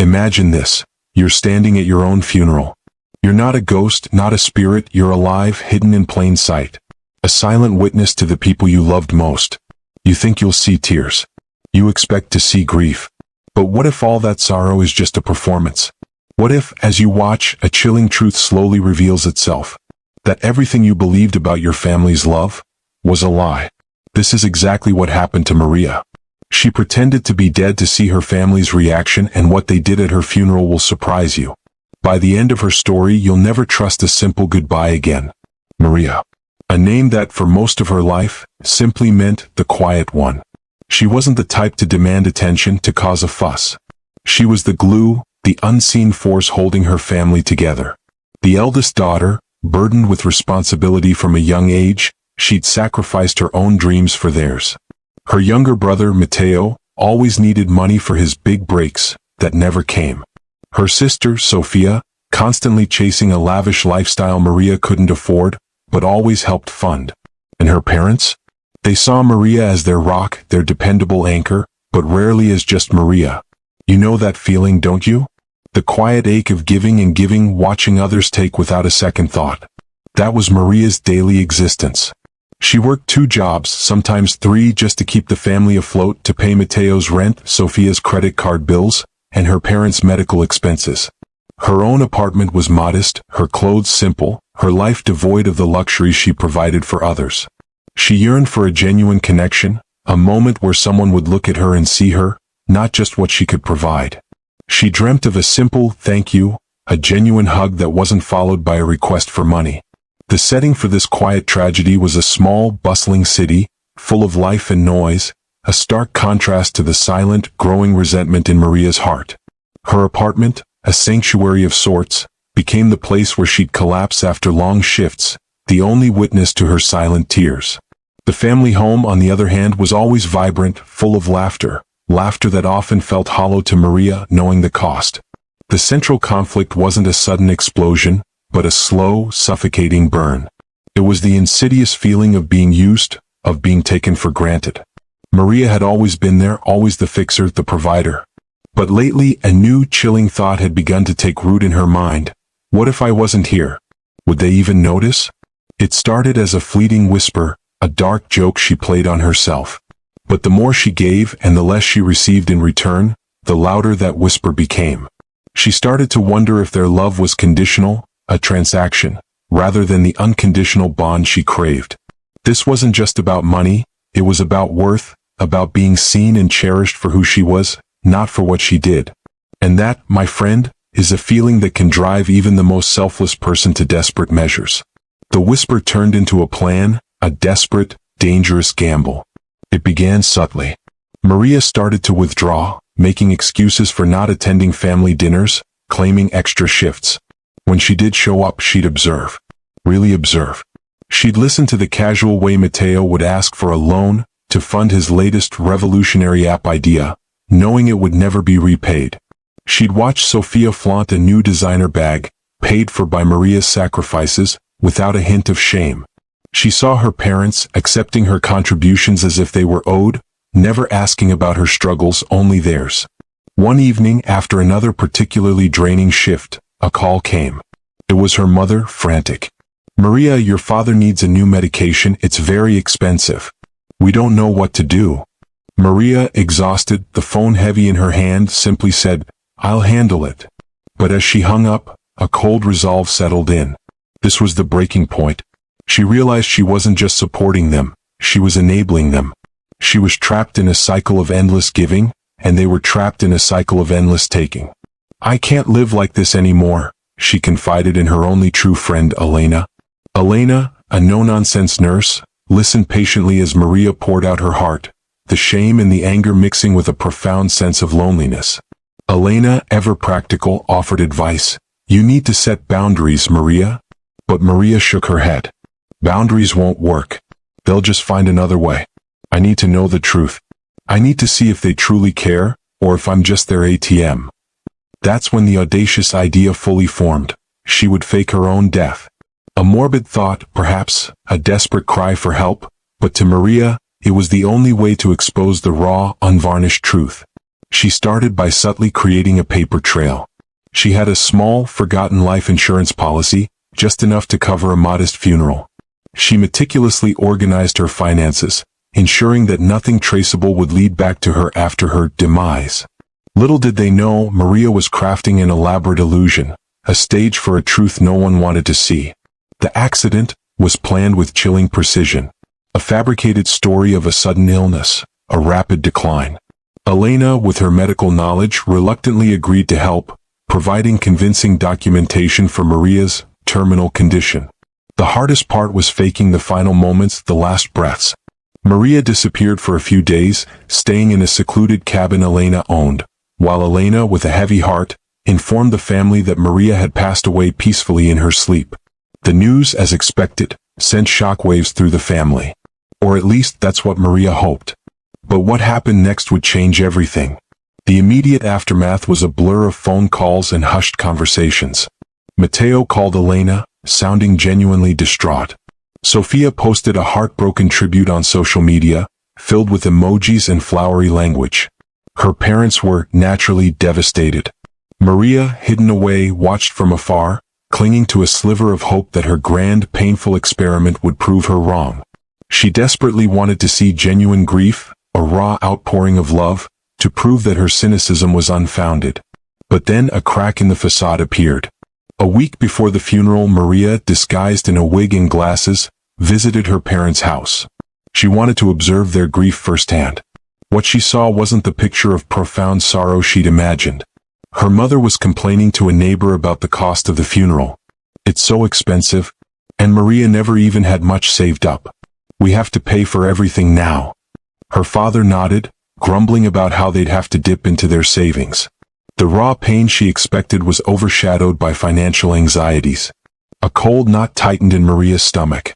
Imagine this. You're standing at your own funeral. You're not a ghost, not a spirit, you're alive, hidden in plain sight. A silent witness to the people you loved most. You think you'll see tears. You expect to see grief. But what if all that sorrow is just a performance? What if, as you watch, a chilling truth slowly reveals itself? That everything you believed about your family's love was a lie. This is exactly what happened to Maria. She pretended to be dead to see her family's reaction, and what they did at her funeral will surprise you. By the end of her story, you'll never trust a simple goodbye again. Maria. A name that, for most of her life, simply meant the quiet one. She wasn't the type to demand attention, to cause a fuss. She was the glue, the unseen force holding her family together. The eldest daughter, burdened with responsibility from a young age, she'd sacrificed her own dreams for theirs. Her younger brother, Matteo, always needed money for his big breaks that never came. Her sister, Sophia, constantly chasing a lavish lifestyle Maria couldn't afford, but always helped fund. And her parents? They saw Maria as their rock, their dependable anchor, but rarely as just Maria. You know that feeling, don't you? The quiet ache of giving and giving, watching others take without a second thought. That was Maria's daily existence. She worked 2 jobs, sometimes 3, just to keep the family afloat, to pay Matteo's rent, Sophia's credit card bills, and her parents' medical expenses. Her own apartment was modest, her clothes simple, her life devoid of the luxuries she provided for others. She yearned for a genuine connection, a moment where someone would look at her and see her, not just what she could provide. She dreamt of a simple thank you, a genuine hug that wasn't followed by a request for money. The setting for this quiet tragedy was a small, bustling city, full of life and noise, a stark contrast to the silent, growing resentment in Maria's heart. Her apartment, a sanctuary of sorts, became the place where she'd collapse after long shifts, the only witness to her silent tears. The family home, on the other hand, was always vibrant, full of laughter that often felt hollow to Maria, knowing the cost. The central conflict wasn't a sudden explosion, but a slow, suffocating burn. It was the insidious feeling of being used, of being taken for granted. Maria had always been there, always the fixer, the provider. But lately, a new, chilling thought had begun to take root in her mind. What if I wasn't here? Would they even notice? It started as a fleeting whisper, a dark joke she played on herself. But the more she gave and the less she received in return, the louder that whisper became. She started to wonder if their love was conditional, a transaction, rather than the unconditional bond she craved. This wasn't just about money, it was about worth, about being seen and cherished for who she was, not for what she did. And that, my friend, is a feeling that can drive even the most selfless person to desperate measures. The whisper turned into a plan, a desperate, dangerous gamble. It began subtly. Maria started to withdraw, making excuses for not attending family dinners, claiming extra shifts. When she did show up, she'd observe. Really observe. She'd listen to the casual way Matteo would ask for a loan to fund his latest revolutionary app idea, knowing it would never be repaid. She'd watch Sophia flaunt a new designer bag, paid for by Maria's sacrifices, without a hint of shame. She saw her parents accepting her contributions as if they were owed, never asking about her struggles, only theirs. One evening, after another particularly draining shift, a call came. It was her mother, frantic. "Maria, your father needs a new medication, it's very expensive. We don't know what to do." Maria, exhausted, the phone heavy in her hand, simply said, "I'll handle it." But as she hung up, a cold resolve settled in. This was the breaking point. She realized she wasn't just supporting them, she was enabling them. She was trapped in a cycle of endless giving, and they were trapped in a cycle of endless taking. "I can't live like this anymore," she confided in her only true friend, Elena. Elena, a no-nonsense nurse, listened patiently as Maria poured out her heart, the shame and the anger mixing with a profound sense of loneliness. Elena, ever practical, offered advice. "You need to set boundaries, Maria." But Maria shook her head. "Boundaries won't work. They'll just find another way. I need to know the truth. I need to see if they truly care, or if I'm just their ATM." That's when the audacious idea fully formed. She would fake her own death. A morbid thought, perhaps, a desperate cry for help, but to Maria, it was the only way to expose the raw, unvarnished truth. She started by subtly creating a paper trail. She had a small, forgotten life insurance policy, just enough to cover a modest funeral. She meticulously organized her finances, ensuring that nothing traceable would lead back to her after her demise. Little did they know, Maria was crafting an elaborate illusion, a stage for a truth no one wanted to see. The accident was planned with chilling precision. A fabricated story of a sudden illness, a rapid decline. Elena, with her medical knowledge, reluctantly agreed to help, providing convincing documentation for Maria's terminal condition. The hardest part was faking the final moments, the last breaths. Maria disappeared for a few days, staying in a secluded cabin Elena owned, while Elena, with a heavy heart, informed the family that Maria had passed away peacefully in her sleep. The news, as expected, sent shockwaves through the family. Or at least that's what Maria hoped. But what happened next would change everything. The immediate aftermath was a blur of phone calls and hushed conversations. Matteo called Elena, sounding genuinely distraught. Sophia posted a heartbroken tribute on social media, filled with emojis and flowery language. Her parents were naturally devastated. Maria, hidden away, watched from afar, clinging to a sliver of hope that her grand, painful experiment would prove her wrong. She desperately wanted to see genuine grief, a raw outpouring of love, to prove that her cynicism was unfounded. But then a crack in the facade appeared. A week before the funeral, Maria, disguised in a wig and glasses, visited her parents' house. She wanted to observe their grief firsthand. What she saw wasn't the picture of profound sorrow she'd imagined. Her mother was complaining to a neighbor about the cost of the funeral. "It's so expensive, and Maria never even had much saved up. We have to pay for everything now." Her father nodded, grumbling about how they'd have to dip into their savings. The raw pain she expected was overshadowed by financial anxieties. A cold knot tightened in Maria's stomach.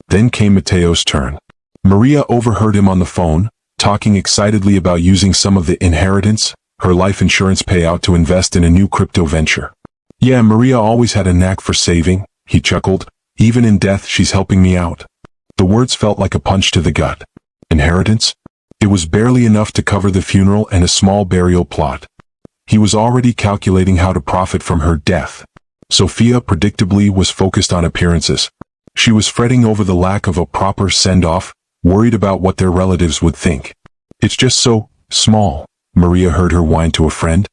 Then came Matteo's turn. Maria overheard him on the phone, talking excitedly about using some of the inheritance, her life insurance payout, to invest in a new crypto venture. "Yeah, Maria always had a knack for saving," he chuckled. "Even in death she's helping me out." The words felt like a punch to the gut. Inheritance? It was barely enough to cover the funeral and a small burial plot. He was already calculating how to profit from her death. Sophia, predictably, was focused on appearances. She was fretting over the lack of a proper send-off, worried about what their relatives would think. "It's just so small," Maria heard her whine to a friend.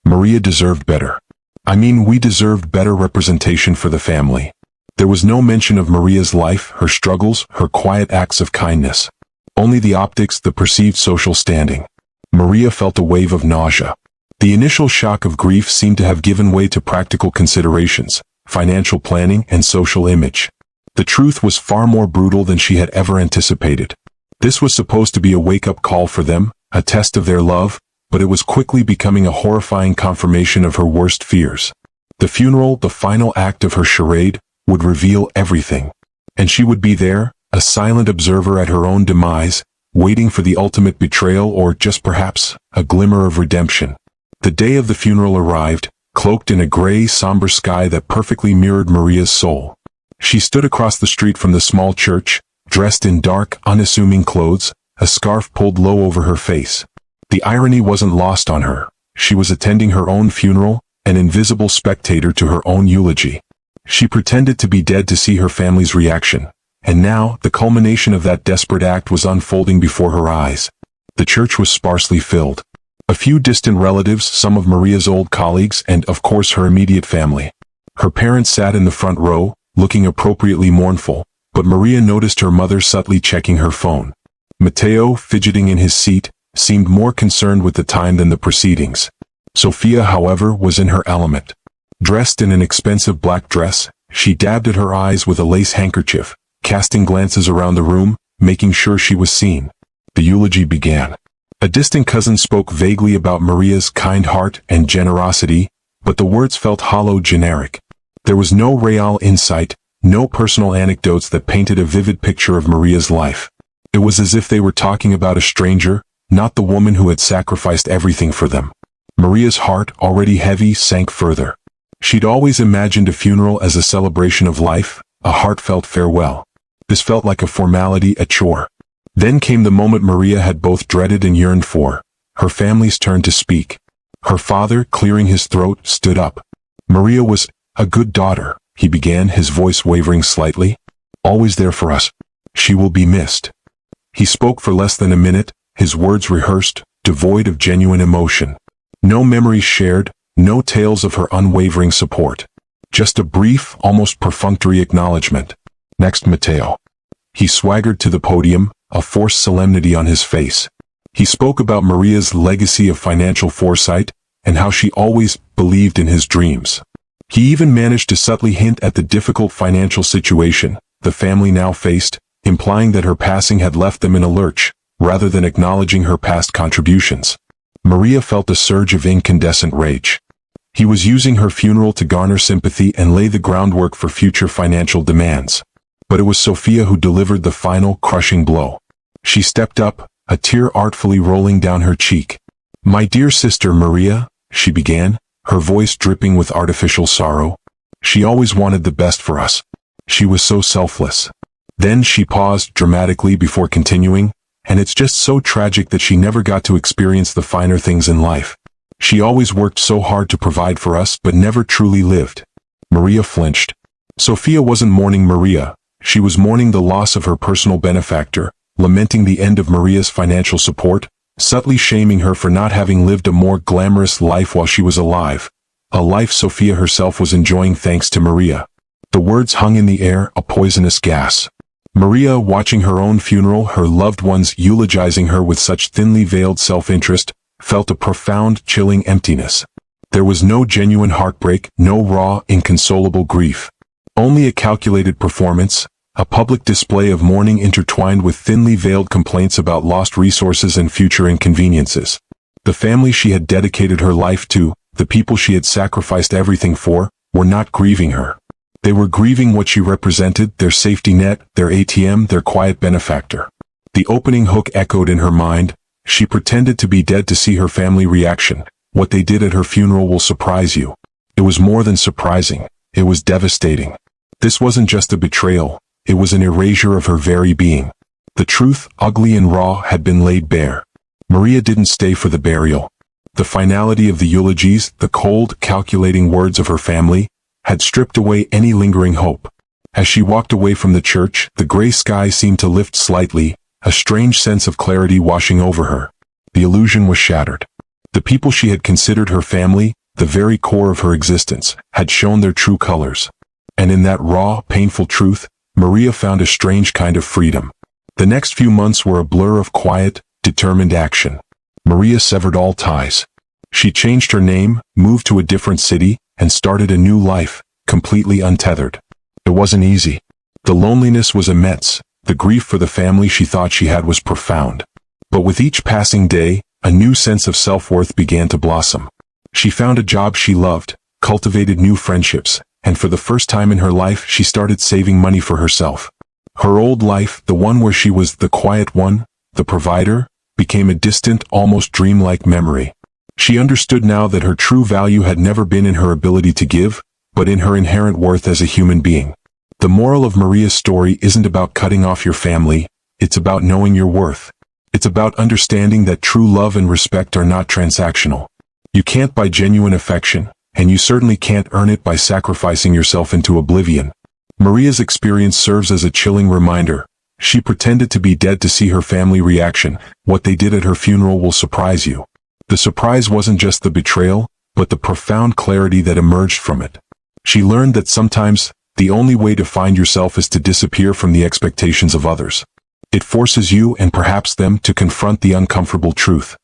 Maria deserved better. I mean, we deserved better representation for the family. There was no mention of Maria's life, her struggles, her quiet acts of kindness. Only the optics, the perceived social standing. Maria felt a wave of nausea. The initial shock of grief seemed to have given way to practical considerations, financial planning, and social image. The truth was far more brutal than she had ever anticipated. This was supposed to be a wake-up call for them, a test of their love, but it was quickly becoming a horrifying confirmation of her worst fears. The funeral, the final act of her charade, would reveal everything. And she would be there, a silent observer at her own demise, waiting for the ultimate betrayal or just perhaps a glimmer of redemption. The day of the funeral arrived, cloaked in a gray, somber sky that perfectly mirrored Maria's soul. She stood across the street from the small church, dressed in dark, unassuming clothes, a scarf pulled low over her face. The irony wasn't lost on her. She was attending her own funeral, an invisible spectator to her own eulogy. She pretended to be dead to see her family's reaction. And now, the culmination of that desperate act was unfolding before her eyes. The church was sparsely filled. A few distant relatives, some of Maria's old colleagues, and of course her immediate family. Her parents sat in the front row, looking appropriately mournful, but Maria noticed her mother subtly checking her phone. Matteo, fidgeting in his seat, seemed more concerned with the time than the proceedings. Sophia, however, was in her element. Dressed in an expensive black dress, she dabbed at her eyes with a lace handkerchief, casting glances around the room, making sure she was seen. The eulogy began. A distant cousin spoke vaguely about Maria's kind heart and generosity, but the words felt hollow, generic. There was no real insight, no personal anecdotes that painted a vivid picture of Maria's life. It was as if they were talking about a stranger, not the woman who had sacrificed everything for them. Maria's heart, already heavy, sank further. She'd always imagined a funeral as a celebration of life, a heartfelt farewell. This felt like a formality, a chore. Then came the moment Maria had both dreaded and yearned for, Her family's turn to speak. Her father, clearing his throat, stood up. Maria was a good daughter, he began, his voice wavering slightly. Always there for us. She will be missed. He spoke for less than a minute, his words rehearsed, devoid of genuine emotion. No memories shared, no tales of her unwavering support. Just a brief, almost perfunctory acknowledgement. Next, Mateo. He swaggered to the podium, a forced solemnity on his face. He spoke about Maria's legacy of financial foresight, and how she always believed in his dreams. He even managed to subtly hint at the difficult financial situation the family now faced, implying that her passing had left them in a lurch, rather than acknowledging her past contributions. Maria felt a surge of incandescent rage. He was using her funeral to garner sympathy and lay the groundwork for future financial demands. But it was Sophia who delivered the final, crushing blow. She stepped up, a tear artfully rolling down her cheek. "My dear sister Maria," she began, her voice dripping with artificial sorrow. "She always wanted the best for us. She was so selfless." Then she paused dramatically before continuing, "And it's just so tragic that she never got to experience the finer things in life. She always worked so hard to provide for us but never truly lived." Maria flinched. Sophia wasn't mourning Maria. She was mourning the loss of her personal benefactor, lamenting the end of Maria's financial support, subtly shaming her for not having lived a more glamorous life while she was alive, a life Sophia herself was enjoying thanks to Maria. The words hung in the air, a poisonous gas. Maria, watching her own funeral, her loved ones eulogizing her with such thinly veiled self-interest, felt a profound, chilling emptiness. There was no genuine heartbreak, no raw, inconsolable grief. Only a calculated performance, a public display of mourning intertwined with thinly veiled complaints about lost resources and future inconveniences. The family she had dedicated her life to, the people she had sacrificed everything for, were not grieving her. They were grieving what she represented, their safety net, their ATM, their quiet benefactor. The opening hook echoed in her mind. She pretended to be dead to see her family reaction. "What they did at her funeral will surprise you." It was more than surprising. It was devastating. This wasn't just a betrayal. It was an erasure of her very being. The truth, ugly and raw, had been laid bare. Maria didn't stay for the burial. The finality of the eulogies, the cold, calculating words of her family, had stripped away any lingering hope. As she walked away from the church, the gray sky seemed to lift slightly, a strange sense of clarity washing over her. The illusion was shattered. The people she had considered her family, the very core of her existence, had shown their true colors. And in that raw, painful truth, Maria found a strange kind of freedom. The next few months were a blur of quiet, determined action. Maria severed all ties. She changed her name, moved to a different city, and started a new life, completely untethered. It wasn't easy. The loneliness was immense. The grief for the family she thought she had was profound. But with each passing day, a new sense of self-worth began to blossom. She found a job she loved, cultivated new friendships, and for the first time in her life she started saving money for herself. Her old life, the one where she was the quiet one, the provider, became a distant, almost dreamlike memory. She understood now that her true value had never been in her ability to give, but in her inherent worth as a human being. The moral of Maria's story isn't about cutting off your family, it's about knowing your worth. It's about understanding that true love and respect are not transactional. You can't buy genuine affection, and you certainly can't earn it by sacrificing yourself into oblivion. Maria's experience serves as a chilling reminder. She pretended to be dead to see her family reaction. What they did at her funeral will surprise you. The surprise wasn't just the betrayal, but the profound clarity that emerged from it. She learned that sometimes, the only way to find yourself is to disappear from the expectations of others. It forces you and perhaps them to confront the uncomfortable truth.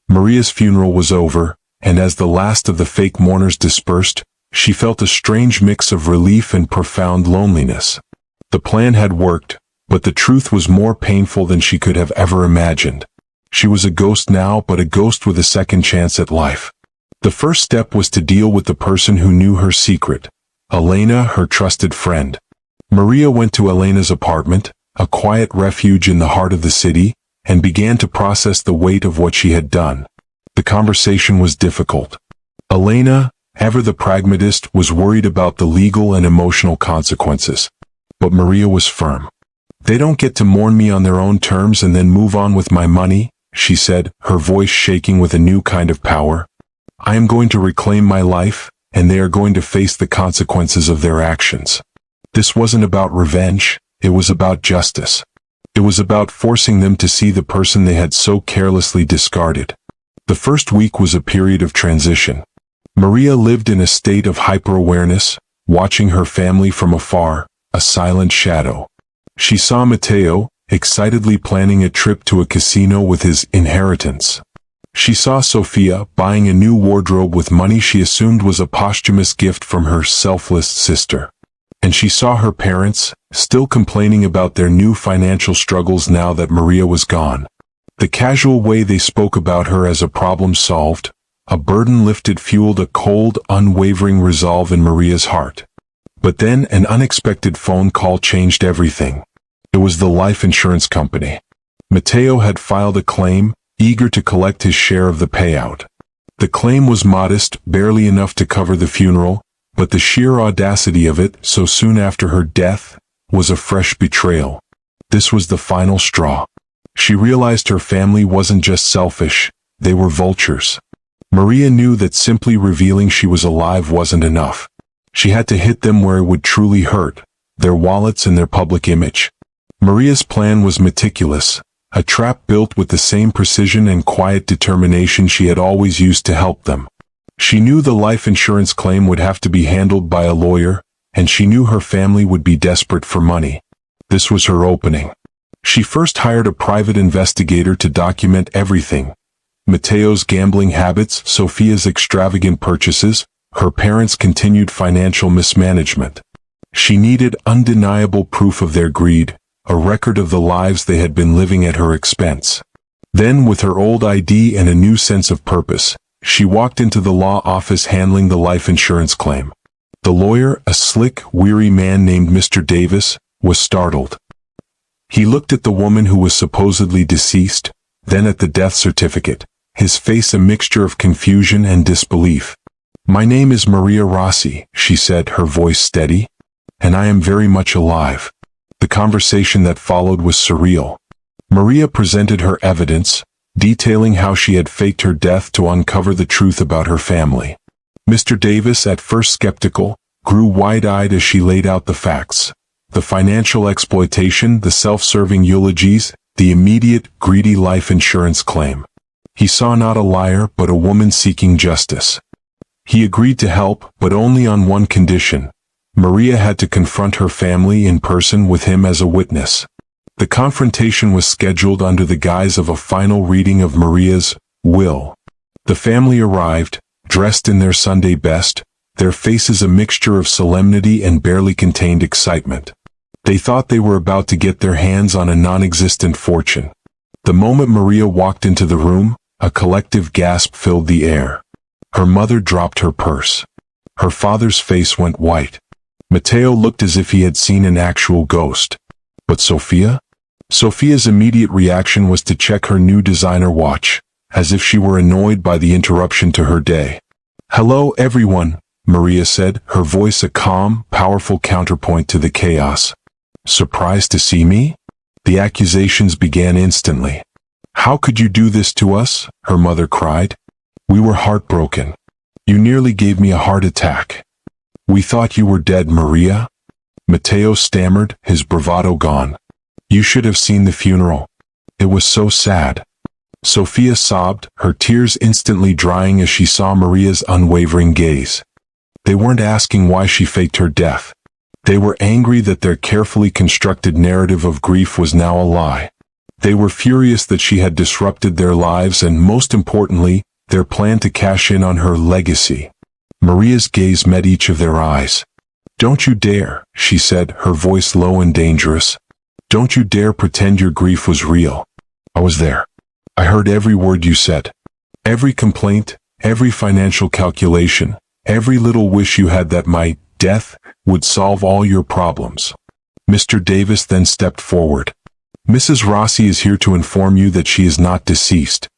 Maria's funeral was over, and as the last of the fake mourners dispersed, she felt a strange mix of relief and profound loneliness. The plan had worked, but the truth was more painful than she could have ever imagined. She was a ghost now, but a ghost with a second chance at life. The first step was to deal with the person who knew her secret, Elena, her trusted friend. Maria went to Elena's apartment, a quiet refuge in the heart of the city, and began to process the weight of what she had done. The conversation was difficult. Elena, ever the pragmatist, was worried about the legal and emotional consequences. But Maria was firm. "They don't get to mourn me on their own terms and then move on with my money," she said, her voice shaking with a new kind of power. I am going to reclaim my life, and they are going to face the consequences of their actions. This wasn't about revenge, it was about justice. It was about forcing them to see the person they had so carelessly discarded. The first week was a period of transition. Maria lived in a state of hyper-awareness, watching her family from afar, a silent shadow. She saw Matteo, excitedly planning a trip to a casino with his inheritance. She saw Sophia buying a new wardrobe with money she assumed was a posthumous gift from her selfless sister. And she saw her parents, still complaining about their new financial struggles now that Maria was gone. The casual way they spoke about her as a problem solved, a burden lifted fueled a cold, unwavering resolve in Maria's heart. But then an unexpected phone call changed everything. It was the life insurance company. Matteo had filed a claim, eager to collect his share of the payout. The claim was modest, barely enough to cover the funeral, but the sheer audacity of it, so soon after her death, was a fresh betrayal. This was the final straw. She realized her family wasn't just selfish, they were vultures. Maria knew that simply revealing she was alive wasn't enough. She had to hit them where it would truly hurt, their wallets and their public image. Maria's plan was meticulous, a trap built with the same precision and quiet determination she had always used to help them. She knew the life insurance claim would have to be handled by a lawyer, and she knew her family would be desperate for money. This was her opening. She first hired a private investigator to document everything. Matteo's gambling habits, Sophia's extravagant purchases, her parents' continued financial mismanagement. She needed undeniable proof of their greed, a record of the lives they had been living at her expense. Then, with her old ID and a new sense of purpose, she walked into the law office handling the life insurance claim. The lawyer, a slick, weary man named Mr. Davis, was startled. He looked at the woman who was supposedly deceased, then at the death certificate, his face a mixture of confusion and disbelief. "My name is Maria Rossi," she said, her voice steady, "and I am very much alive." The conversation that followed was surreal. Maria presented her evidence, detailing how she had faked her death to uncover the truth about her family. Mr. Davis, at first skeptical, grew wide-eyed as she laid out the facts. The financial exploitation, the self-serving eulogies, the immediate, greedy life insurance claim. He saw not a liar but a woman seeking justice. He agreed to help, but only on one condition. Maria had to confront her family in person with him as a witness. The confrontation was scheduled under the guise of a final reading of Maria's will. The family arrived, dressed in their Sunday best, their faces a mixture of solemnity and barely contained excitement. They thought they were about to get their hands on a non-existent fortune. The moment Maria walked into the room, a collective gasp filled the air. Her mother dropped her purse. Her father's face went white. Matteo looked as if he had seen an actual ghost. But Sophia? Sophia's immediate reaction was to check her new designer watch, as if she were annoyed by the interruption to her day. "Hello, everyone," Maria said, her voice a calm, powerful counterpoint to the chaos. "Surprised to see me?" The accusations began instantly. "How could you do this to us?" her mother cried. "We were heartbroken. You nearly gave me a heart attack. We thought you were dead, Maria." Matteo stammered, his bravado gone. "You should have seen the funeral. It was so sad." Sophia sobbed, her tears instantly drying as she saw Maria's unwavering gaze. They weren't asking why she faked her death. They were angry that their carefully constructed narrative of grief was now a lie. They were furious that she had disrupted their lives and, most importantly, their plan to cash in on her legacy. Maria's gaze met each of their eyes. "Don't you dare," she said, her voice low and dangerous. "Don't you dare pretend your grief was real. I was there. I heard every word you said. Every complaint, every financial calculation, every little wish you had that my death would solve all your problems." Mr. Davis then stepped forward. "Mrs. Rossi is here to inform you that she is not deceased.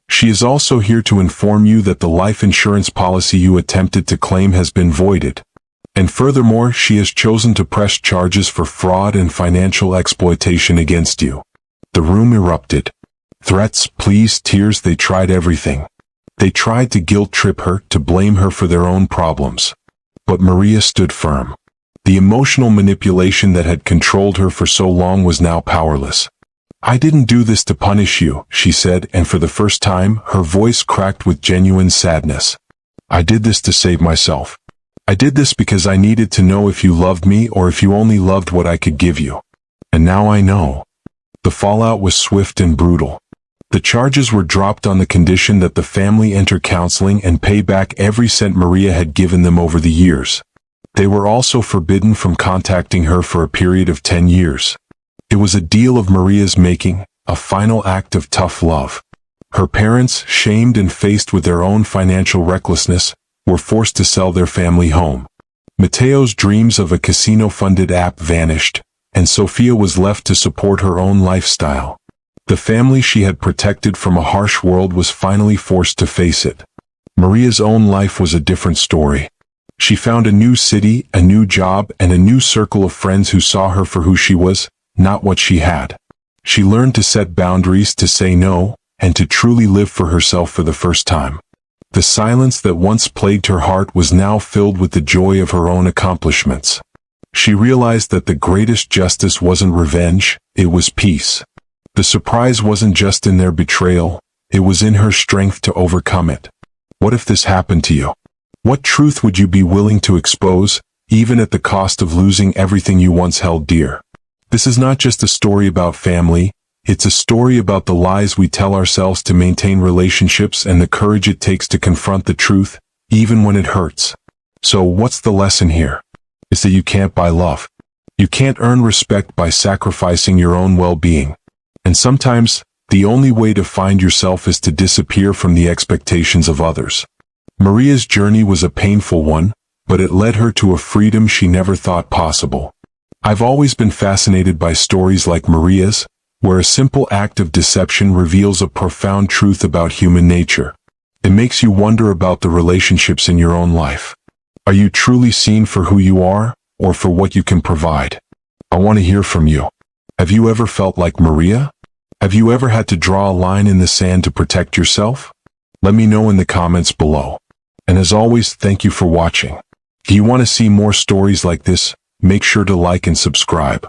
She is also here to inform you that the life insurance policy you attempted to claim has been voided. And furthermore, she has chosen to press charges for fraud and financial exploitation against you." The room erupted. Threats, pleas, tears, they tried everything. They tried to guilt-trip her, to blame her for their own problems. But Maria stood firm. The emotional manipulation that had controlled her for so long was now powerless. "I didn't do this to punish you," she said, and for the first time, her voice cracked with genuine sadness. "I did this to save myself. I did this because I needed to know if you loved me or if you only loved what I could give you. And now I know." The fallout was swift and brutal. The charges were dropped on the condition that the family enter counseling and pay back every cent Maria had given them over the years. They were also forbidden from contacting her for a period of 10 years. It was a deal of Maria's making, a final act of tough love. Her parents, shamed and faced with their own financial recklessness, were forced to sell their family home. Mateo's dreams of a casino-funded app vanished, and Sofia was left to support her own lifestyle. The family she had protected from a harsh world was finally forced to face it. Maria's own life was a different story. She found a new city, a new job, and a new circle of friends who saw her for who she was, not what she had. She learned to set boundaries, to say no, and to truly live for herself for the first time. The silence that once plagued her heart was now filled with the joy of her own accomplishments. She realized that the greatest justice wasn't revenge, it was peace. The surprise wasn't just in their betrayal, it was in her strength to overcome it. What if this happened to you? What truth would you be willing to expose, even at the cost of losing everything you once held dear? This is not just a story about family, it's a story about the lies we tell ourselves to maintain relationships and the courage it takes to confront the truth, even when it hurts. So what's the lesson here? It's that you can't buy love. You can't earn respect by sacrificing your own well-being. And sometimes, the only way to find yourself is to disappear from the expectations of others. Maria's journey was a painful one, but it led her to a freedom she never thought possible. I've always been fascinated by stories like Maria's, where a simple act of deception reveals a profound truth about human nature. It makes you wonder about the relationships in your own life. Are you truly seen for who you are, or for what you can provide? I want to hear from you. Have you ever felt like Maria? Have you ever had to draw a line in the sand to protect yourself? Let me know in the comments below. And as always, thank you for watching. Do you want to see more stories like this? Make sure to like and subscribe.